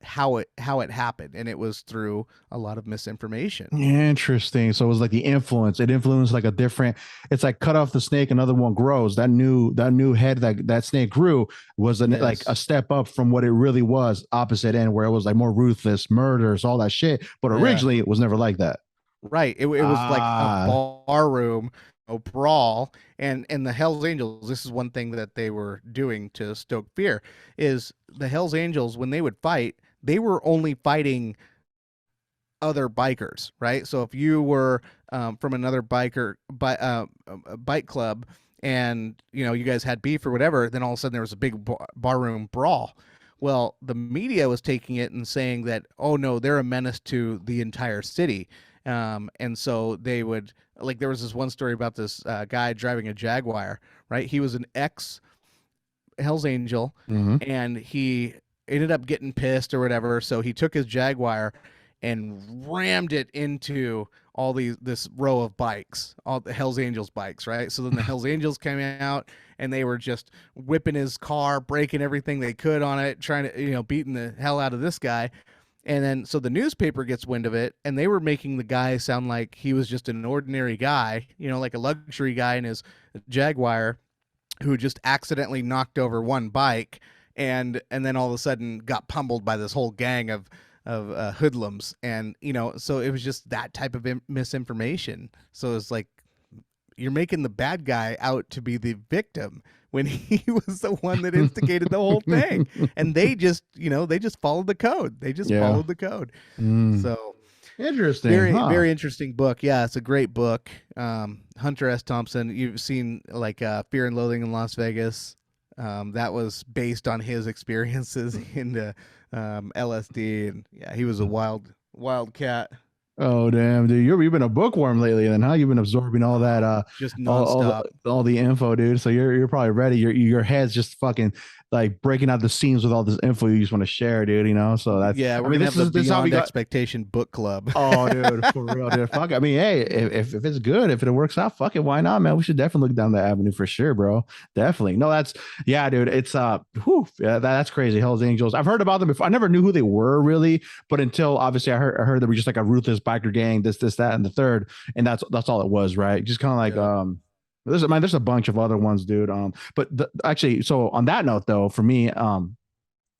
how it happened, and it was through a lot of misinformation. Interesting. So it was like the influence. It influenced like a different. It's like cut off the snake, another one grows. That new head that snake grew was like a Yes. step up from what it really was, opposite end, where it was like more ruthless, murders, all that shit. But Yeah. originally, it was never like that. Right. It was like a Ah, bar room, a brawl, and the Hell's Angels. This is one thing that they were doing to stoke fear. Is the Hell's Angels, when they would fight, they were only fighting other bikers, right? So if you were from another bike club, and you guys had beef or whatever, then all of a sudden there was a big barroom brawl. Well, the media was taking it and saying that, oh no, they're a menace to the entire city, and so they would, like, there was this one story about this guy driving a Jaguar, right? He was an ex Hell's Angel, mm-hmm. and he ended up getting pissed or whatever. So he took his Jaguar and rammed it into all this row of bikes, all the Hell's Angels bikes, right? So then the Hell's Angels came out and they were just whipping his car, breaking everything they could on it, trying to, beating the hell out of this guy. And then so the newspaper gets wind of it, and they were making the guy sound like he was just an ordinary guy, like a luxury guy in his Jaguar, who just accidentally knocked over one bike, and then all of a sudden got pummeled by this whole gang of hoodlums. And so it was just that type of misinformation. So it's like, you're making the bad guy out to be the victim when he was the one that instigated the whole thing. And they just followed the code. They just Yeah. followed the code. Mm. So Interesting. very, Huh. very interesting book. Yeah, it's a great book. Hunter S. Thompson. You've seen like Fear and Loathing in Las Vegas. That was based on his experiences in the LSD, and yeah, he was a wild cat. Oh damn, dude! You've been a bookworm lately, then, huh? You've been absorbing all that, Just all nonstop. all the info, dude. So you're probably ready. Your head's just fucking like breaking out the seams with all this info you just want to share, dude. So that's. Yeah, I we're mean, gonna this have the is how we Beyond got. Expectation book club. Oh, dude, for real, dude. Fuck. I mean, hey, if it's good, if it works out, fuck it. Why not, man? We should definitely look down that avenue for sure, bro. Definitely. No, that's yeah, dude. It's whew, yeah, that's crazy. Hell's Angels. I've heard about them before. I never knew who they were really, but until obviously I heard they were just like a ruthless biker gang. This, that, and the third, and that's all it was, right? Just kind of like Yeah. There's a bunch of other ones, dude. But actually, so on that note, though, for me, I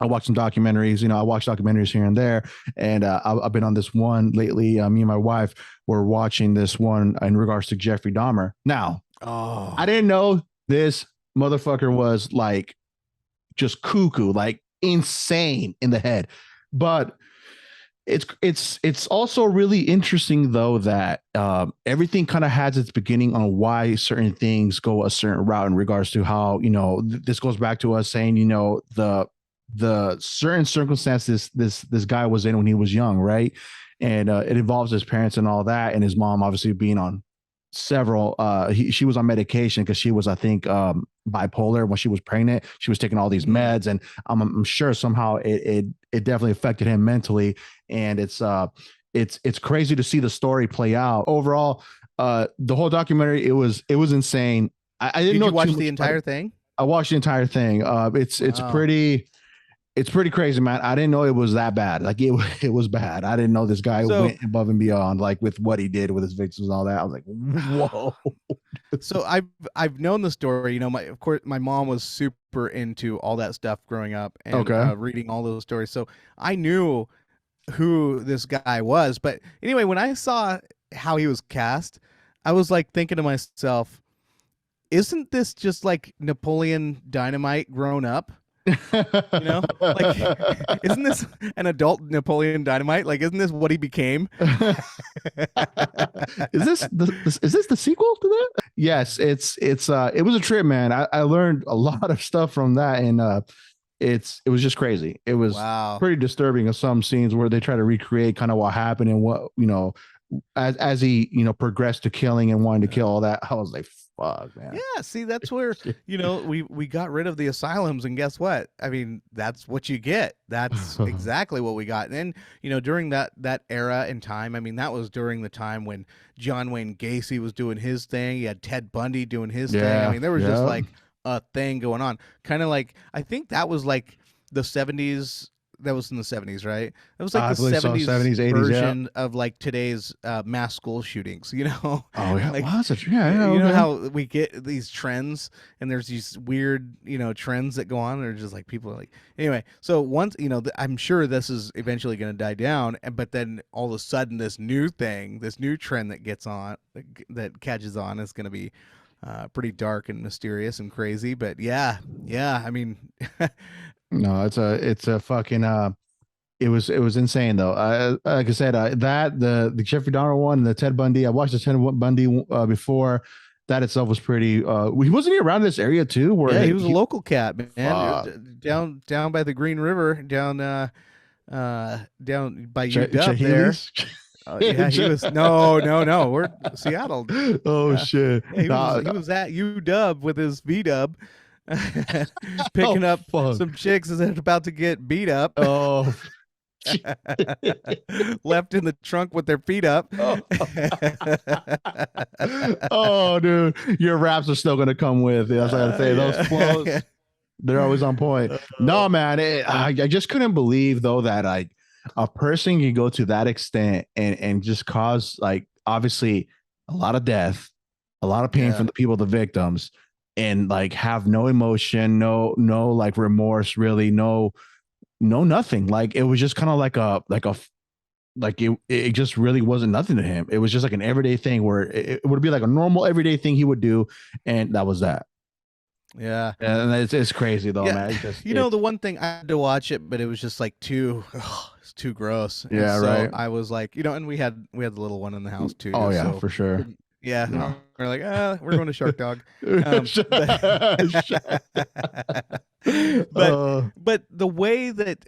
watch some documentaries. I watch documentaries here and there, and I've been on this one lately. Me and my wife were watching this one in regards to Jeffrey Dahmer. Now, I Oh. didn't know this motherfucker was like just cuckoo, like insane in the head, but it's also really interesting though that everything kind of has its beginning on why certain things go a certain route in regards to how this goes back to us saying the certain circumstances this guy was in when he was young, right? And it involves his parents and all that, and his mom obviously being on several she was on medication because she was, I think, bipolar when she was pregnant. She was taking all these meds, and I'm sure somehow it definitely affected him mentally. And it's crazy to see the story play out overall. The whole documentary, it was insane. I didn't Did know you watch too the much about entire it. thing? I watched the entire thing. Wow. It's pretty crazy, man. I didn't know it was that bad. Like it was bad. I didn't know this guy So went above and beyond, like with what he did with his victims and all that. I was like, whoa. so I've known the story. Of course my mom was super into all that stuff growing up, and Okay. reading all those stories. So I knew who this guy was. But anyway, when I saw how he was cast, I was like thinking to myself, isn't this just like Napoleon Dynamite grown up? Like, isn't this an adult Napoleon Dynamite? Like, isn't this what he became? Is this the sequel to that? Yes, it was a trip, man. I learned a lot of stuff from that, and it was just crazy. It was Wow. pretty disturbing of some scenes where they try to recreate kind of what happened and what as he progressed to killing and wanting to kill all that. I was like, fuck, man. Yeah, see, that's where, we got rid of the asylums, and guess what? I mean, that's what you get. That's exactly what we got. And then, during that era and time, I mean, that was during the time when John Wayne Gacy was doing his thing. You had Ted Bundy doing his thing. I Yeah, mean, there was just yeah. like a thing going on. Kind of like, I think that was like the 70s, that was in the 70s, right? That was like I the believe so. 70s 70s, 80s, yeah. version of like today's mass school shootings, you know? Oh yeah, Like, was it? Yeah, yeah, you know okay. how we get these trends and there's these weird, trends that go on. They're just like people are like, anyway. So once, I'm sure this is eventually going to die down, but then all of a sudden this new thing, this new trend that gets on, that catches on is going to be pretty dark and mysterious and crazy. But yeah, I mean, No, it's a fucking it was insane though. Like I said, that the Jeffrey Dahmer one and the Ted Bundy. I watched the Ted Bundy before. That itself was pretty. He wasn't he around this area too, where yeah, he was a local cat, man. uh, Down by the Green River, down by UW there. Chiles. Yeah, he was no. We're Seattle. Oh shit! Yeah, he was at UW with his V-dub, Oh picking up fuck! some chicks that are about to get beat up, Oh. left in the trunk with their feet up. Oh. Oh, dude, your raps are still gonna come with. That's what I say. Those flows, they're always on point. No, man, I just couldn't believe though that like a person can go to that extent and just cause like obviously a lot of death, a lot of pain Yeah. from the people, the victims, and like have no emotion, no like remorse, really, no nothing. Like it was just kind of like it just really wasn't nothing to him. It was just like an everyday thing where it would be like a normal everyday thing he would do, and that was that. Yeah. And it's crazy though, Yeah. man. It's just, The one thing I had to watch it, but it was just like it's too gross. And Yeah, so right. I was like, and we had the little one in the house too. Oh yeah, so for sure. yeah, No. we're like, we're going to Shark Dog. But the way that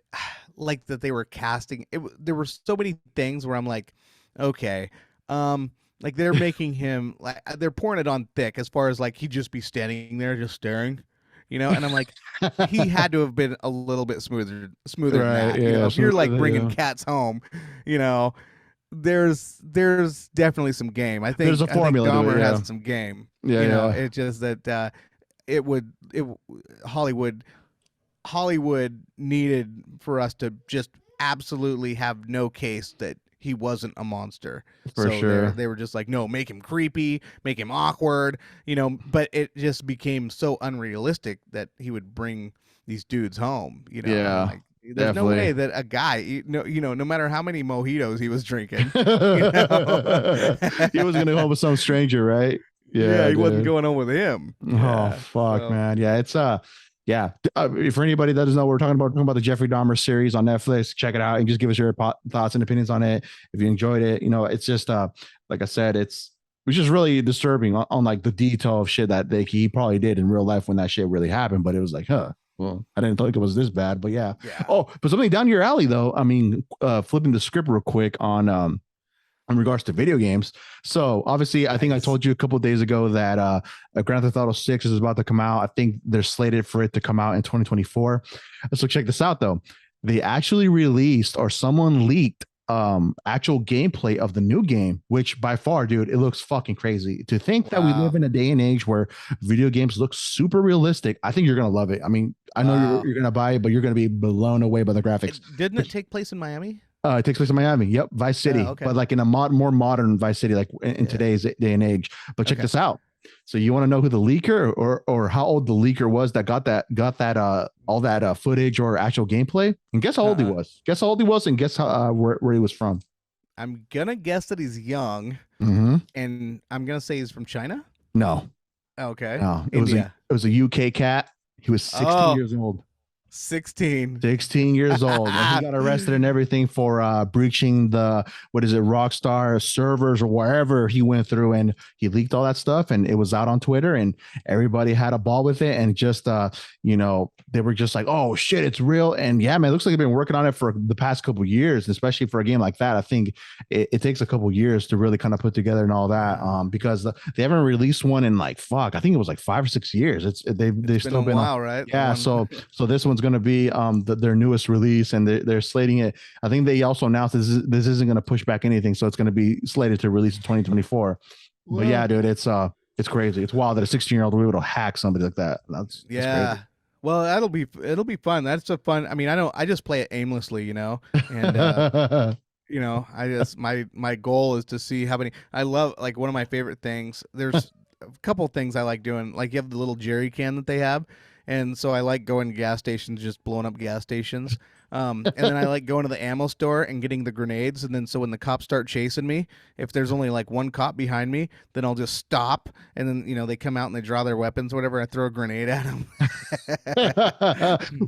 like that they were casting it, there were so many things where I'm like, okay, like they're making him like they're pouring it on thick as far as like he'd just be standing there just staring, and I'm like, he had to have been a little bit smoother than Right, that. yeah, If you're like smoother, bringing yeah. cats home, there's definitely some game. I think There's a formula to it, Dahmer yeah. has some game. Yeah, yeah. It's just that Hollywood needed for us to just absolutely have no case that he wasn't a monster. For sure. They were just like, no, make him creepy, make him awkward, but it just became so unrealistic that he would bring these dudes home, Yeah, like, there's definitely. no way that a guy, no matter how many mojitos he was drinking, He was gonna go home with some stranger, right? Yeah, he wasn't dude. going on with him. Oh Yeah, fuck, so- man. Yeah, it's yeah. For anybody that doesn't know, we're talking about the Jeffrey Dahmer series on Netflix. Check it out and just give us your thoughts and opinions on it. If you enjoyed it, it's just like I said, it's just really disturbing on like the detail of shit that he probably did in real life when that shit really happened. But it was like, well, I didn't think it was this bad, but yeah. Oh, but something down your alley though. I mean, flipping the script real quick on in regards to video games. So obviously, I think I told you a couple of days ago that Grand Theft Auto 6 is about to come out. I think they're slated for it to come out in 2024. So check this out though. They actually released, or someone leaked, actual gameplay of the new game, which by far, dude, it looks fucking crazy. To think that we live in a day and age where video games look super realistic, I think you're gonna love it. I mean, I know you're gonna buy it, but you're gonna be blown away by the graphics. Didn't it take place in Miami? It takes place in Miami. Yep, Vice City, okay. but like in a more modern Vice City, like in today's day and age. But check this out. So you want to know who the leaker or how old the leaker was that got that all that footage or actual gameplay? And guess how old he was. Guess how old he was, and guess how where he was from. I'm gonna guess that he's young, Mm-hmm. and I'm gonna say he's from China. No. Okay. No. It India. was a UK cat. He was 16 years old. 16 years old, and he got arrested and everything for breaching the Rockstar servers or wherever he went through, and he leaked all that stuff, and it was out on Twitter, and everybody had a ball with it, and just they were just like, oh shit, it's real. And yeah, man, it looks like they've been working on it for the past couple of years, especially for a game like that. I think it takes a couple of years to really kind of put together and all that, because they haven't released one in like I think it was like 5 or 6 years. They've still been a while, right? Yeah, so this one's going to be their newest release, and they're slating it. I think they also announced this isn't going to push back anything, so it's going to be slated to release in 2024. Well, but yeah, dude, it's crazy. It's wild that a 16-year-old will be able to hack somebody like that. That's crazy. Well, it'll be fun. That's a fun. I mean, I just play it aimlessly, and I just my goal is to see how many. I love, like, one of my favorite things. There's a couple things I like doing. Like, you have the little jerry can that they have, and so I like going to gas stations, just blowing up gas stations. And then I like going to the ammo store and getting the grenades. And then so when the cops start chasing me, if there's only like one cop behind me, then I'll just stop. And then, they come out and they draw their weapons, whatever. I throw a grenade at them.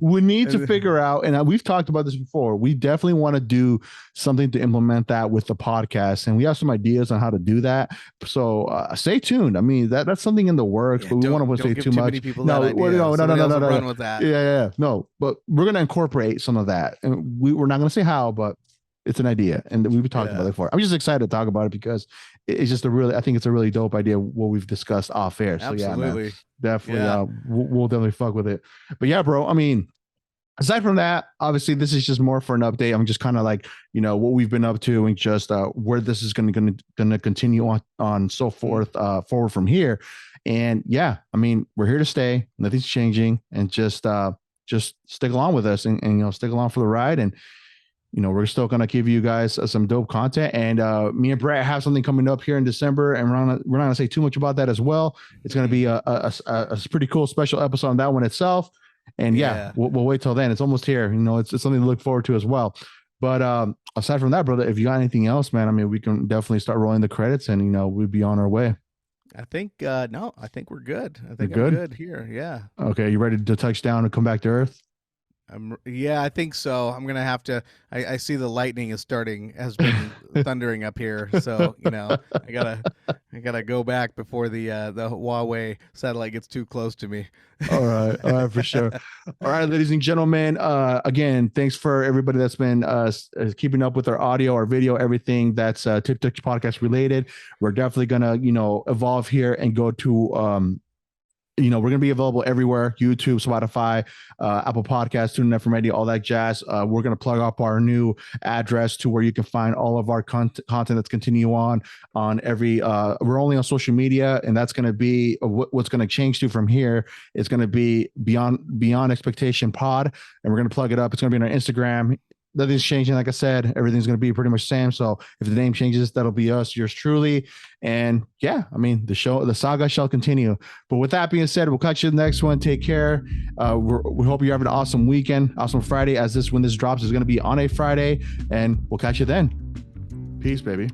We need to figure out, and we've talked about this before. We definitely want to do something to implement that with the podcast. And we have some ideas on how to do that. So stay tuned. I mean, that's something in the works, but we want to say too much. No, run with that. Yeah. No, but we're going to incorporate some of that. And we're not going to say how, but it's an idea. And we've talked about it before. I'm just excited to talk about it because it's just I think it's a really dope idea what we've discussed off air. So yeah, man, definitely. We'll definitely fuck with it. But yeah, bro, I mean, aside from that, obviously this is just more for an update. I'm just kind of like, what we've been up to and just where this is going to continue on so forth forward from here. And yeah, I mean, we're here to stay. Nothing's changing, and just stick along with us and stick along for the ride. And we're still going to give you guys some dope content. And me and Brett have something coming up here in December, and we're not going to say too much about that as well. It's going to be a pretty cool special episode on that one itself. And we'll wait till then. It's almost here. It's something to look forward to as well. But aside from that, brother, if you got anything else, man, I mean, we can definitely start rolling the credits, and we'll be on our way. I think no, I think we're good. I think I'm good here. Yeah. Okay, you ready to touch down and come back to Earth? Yeah, I think so. I'm gonna have to. I see the lightning has been thundering up here, so I gotta go back before the Huawei satellite gets too close to me. All right, for sure. All right, ladies and gentlemen. Again, thanks for everybody that's been keeping up with our audio, our video, everything that's Tip Touch podcast related. We're definitely gonna evolve here and go to we're going to be available everywhere: YouTube, Spotify, Apple Podcasts, TuneIn FM Radio, all that jazz. We're going to plug up our new address to where you can find all of our content that's continue on every. We're only on social media, and that's going to be what's going to change to from here. It's going to be Beyond Expectation Pod, and we're going to plug it up. It's going to be on our Instagram. Nothing's changing. Like I said, everything's going to be pretty much the same. So if the name changes, that'll be us, yours truly. And yeah, I mean, the saga shall continue. But with that being said, we'll catch you in the next one. Take care. We hope you're having an awesome weekend, awesome Friday, when this drops is going to be on a Friday, and we'll catch you then. Peace, baby.